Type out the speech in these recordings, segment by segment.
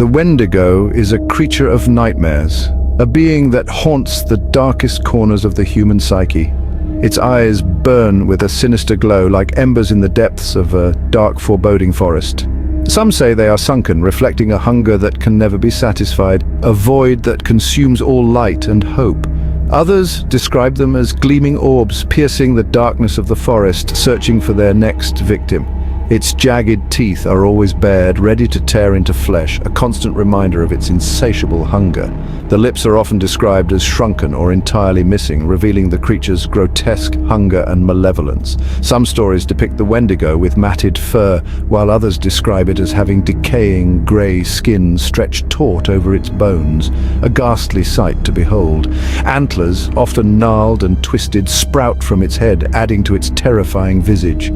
The Wendigo is a creature of nightmares, a being that haunts the darkest corners of the human psyche. Its eyes burn with a sinister glow like embers in the depths of a dark, foreboding forest. Some say they are sunken, reflecting a hunger that can never be satisfied, a void that consumes all light and hope. Others describe them as gleaming orbs piercing the darkness of the forest, searching for their next victim. Its jagged teeth are always bared, ready to tear into flesh, a constant reminder of its insatiable hunger. The lips are often described as shrunken or entirely missing, revealing the creature's grotesque hunger and malevolence. Some stories depict the Wendigo with matted fur, while others describe it as having decaying grey skin stretched taut over its bones, a ghastly sight to behold. Antlers, often gnarled and twisted, sprout from its head, adding to its terrifying visage.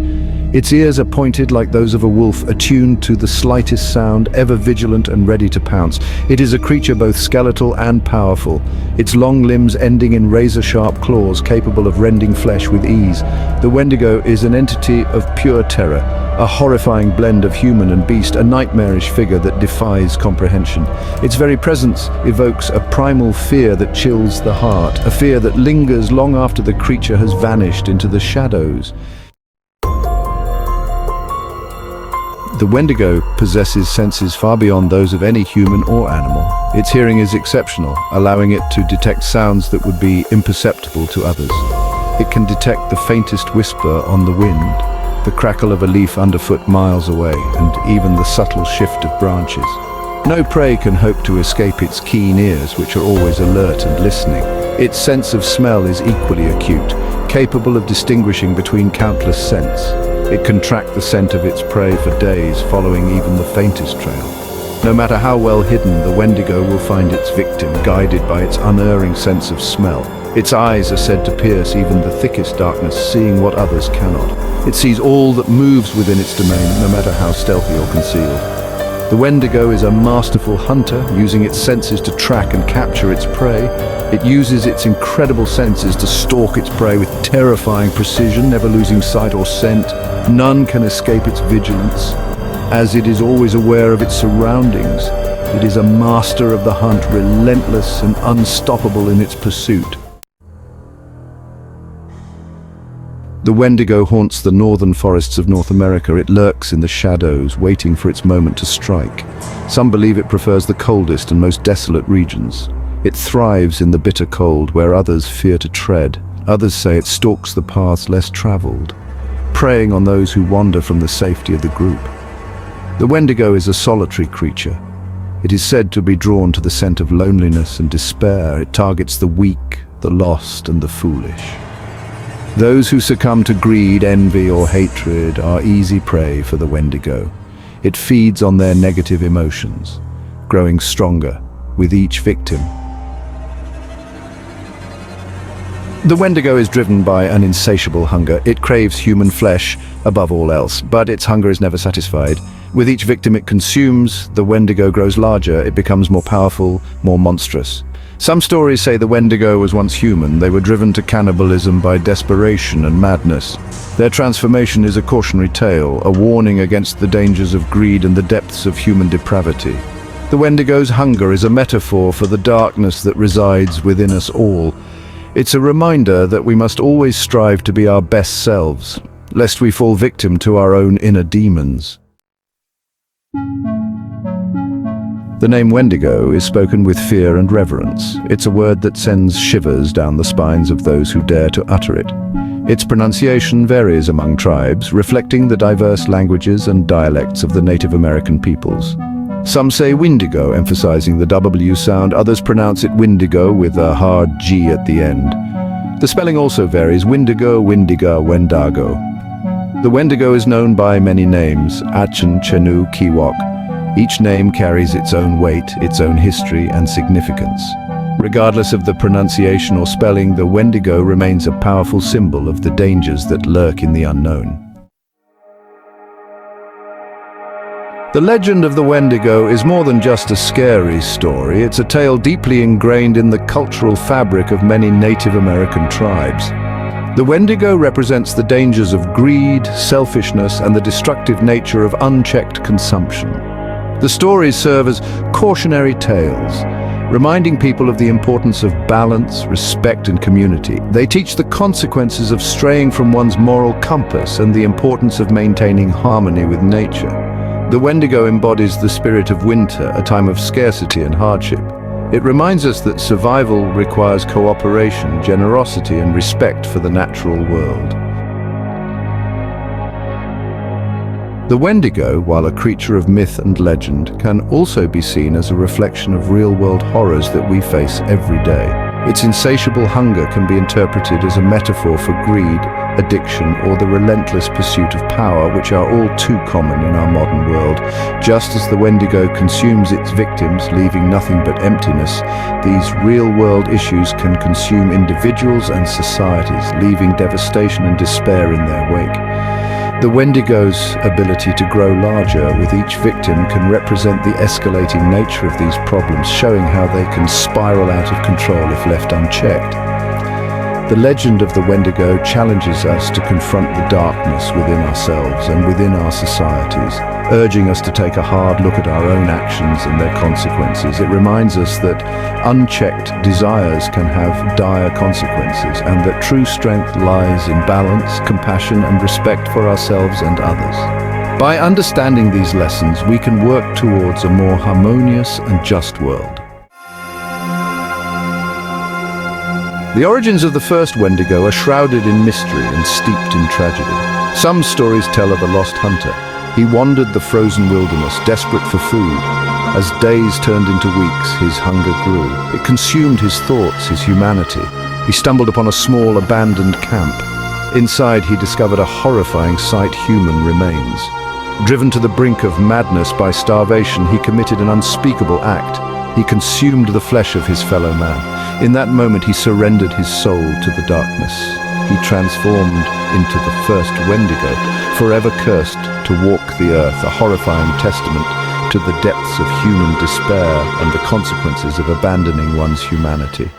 Its ears are pointed like those of a wolf, attuned to the slightest sound, ever vigilant and ready to pounce. It is a creature both skeletal and powerful, its long limbs ending in razor-sharp claws capable of rending flesh with ease. The Wendigo is an entity of pure terror, a horrifying blend of human and beast, a nightmarish figure that defies comprehension. Its very presence evokes a primal fear that chills the heart, a fear that lingers long after the creature has vanished into the shadows. The Wendigo possesses senses far beyond those of any human or animal. Its hearing is exceptional, allowing it to detect sounds that would be imperceptible to others. It can detect the faintest whisper on the wind, the crackle of a leaf underfoot miles away, and even the subtle shift of branches. No prey can hope to escape its keen ears, which are always alert and listening. Its sense of smell is equally acute, capable of distinguishing between countless scents. It can track the scent of its prey for days, following even the faintest trail. No matter how well hidden, the Wendigo will find its victim, guided by its unerring sense of smell. Its eyes are said to pierce even the thickest darkness, seeing what others cannot. It sees all that moves within its domain, no matter how stealthy or concealed. The Wendigo is a masterful hunter, using its senses to track and capture its prey. It uses its incredible senses to stalk its prey with terrifying precision, never losing sight or scent. None can escape its vigilance, as it is always aware of its surroundings. It is a master of the hunt, relentless and unstoppable in its pursuit. The Wendigo haunts the northern forests of North America. It lurks in the shadows, waiting for its moment to strike. Some believe it prefers the coldest and most desolate regions. It thrives in the bitter cold, where others fear to tread. Others say it stalks the paths less traveled, preying on those who wander from the safety of the group. The Wendigo is a solitary creature. It is said to be drawn to the scent of loneliness and despair. It targets the weak, the lost, and the foolish. Those who succumb to greed, envy, or hatred are easy prey for the Wendigo. It feeds on their negative emotions, growing stronger with each victim. The Wendigo is driven by an insatiable hunger. It craves human flesh above all else, but its hunger is never satisfied. With each victim it consumes, the Wendigo grows larger. It becomes more powerful, more monstrous. Some stories say the Wendigo was once human. They were driven to cannibalism by desperation and madness. Their transformation is a cautionary tale, a warning against the dangers of greed and the depths of human depravity. The Wendigo's hunger is a metaphor for the darkness that resides within us all. It's a reminder that we must always strive to be our best selves, lest we fall victim to our own inner demons. The name Wendigo is spoken with fear and reverence. It's a word that sends shivers down the spines of those who dare to utter it. Its pronunciation varies among tribes, reflecting the diverse languages and dialects of the Native American peoples. Some say Wendigo, emphasizing the W sound. Others pronounce it Wendigo with a hard G at the end. The spelling also varies: Wendigo, Wendiga, Wendago. The Wendigo is known by many names: Achin, Chenu, Kiwok. Each name carries its own weight, its own history and significance. Regardless of the pronunciation or spelling, the Wendigo remains a powerful symbol of the dangers that lurk in the unknown. The legend of the Wendigo is more than just a scary story. It's a tale deeply ingrained in the cultural fabric of many Native American tribes. The Wendigo represents the dangers of greed, selfishness, and the destructive nature of unchecked consumption. The stories serve as cautionary tales, reminding people of the importance of balance, respect, and community. They teach the consequences of straying from one's moral compass and the importance of maintaining harmony with nature. The Wendigo embodies the spirit of winter, a time of scarcity and hardship. It reminds us that survival requires cooperation, generosity, and respect for the natural world. The Wendigo, while a creature of myth and legend, can also be seen as a reflection of real-world horrors that we face every day. Its insatiable hunger can be interpreted as a metaphor for greed, addiction, or the relentless pursuit of power, which are all too common in our modern world. Just as the Wendigo consumes its victims, leaving nothing but emptiness, these real-world issues can consume individuals and societies, leaving devastation and despair in their wake. The Wendigo's ability to grow larger with each victim can represent the escalating nature of these problems, showing how they can spiral out of control if left unchecked. The legend of the Wendigo challenges us to confront the darkness within ourselves and within our societies, urging us to take a hard look at our own actions and their consequences. It reminds us that unchecked desires can have dire consequences, and that true strength lies in balance, compassion, and respect for ourselves and others. By understanding these lessons, we can work towards a more harmonious and just world. The origins of the first Wendigo are shrouded in mystery and steeped in tragedy. Some stories tell of a lost hunter. He wandered the frozen wilderness, desperate for food. As days turned into weeks, his hunger grew. It consumed his thoughts, his humanity. He stumbled upon a small, abandoned camp. Inside, he discovered a horrifying sight: human remains. Driven to the brink of madness by starvation, he committed an unspeakable act. He consumed the flesh of his fellow man. In that moment, he surrendered his soul to the darkness. He transformed into the first Wendigo, forever cursed to walk the earth, a horrifying testament to the depths of human despair and the consequences of abandoning one's humanity.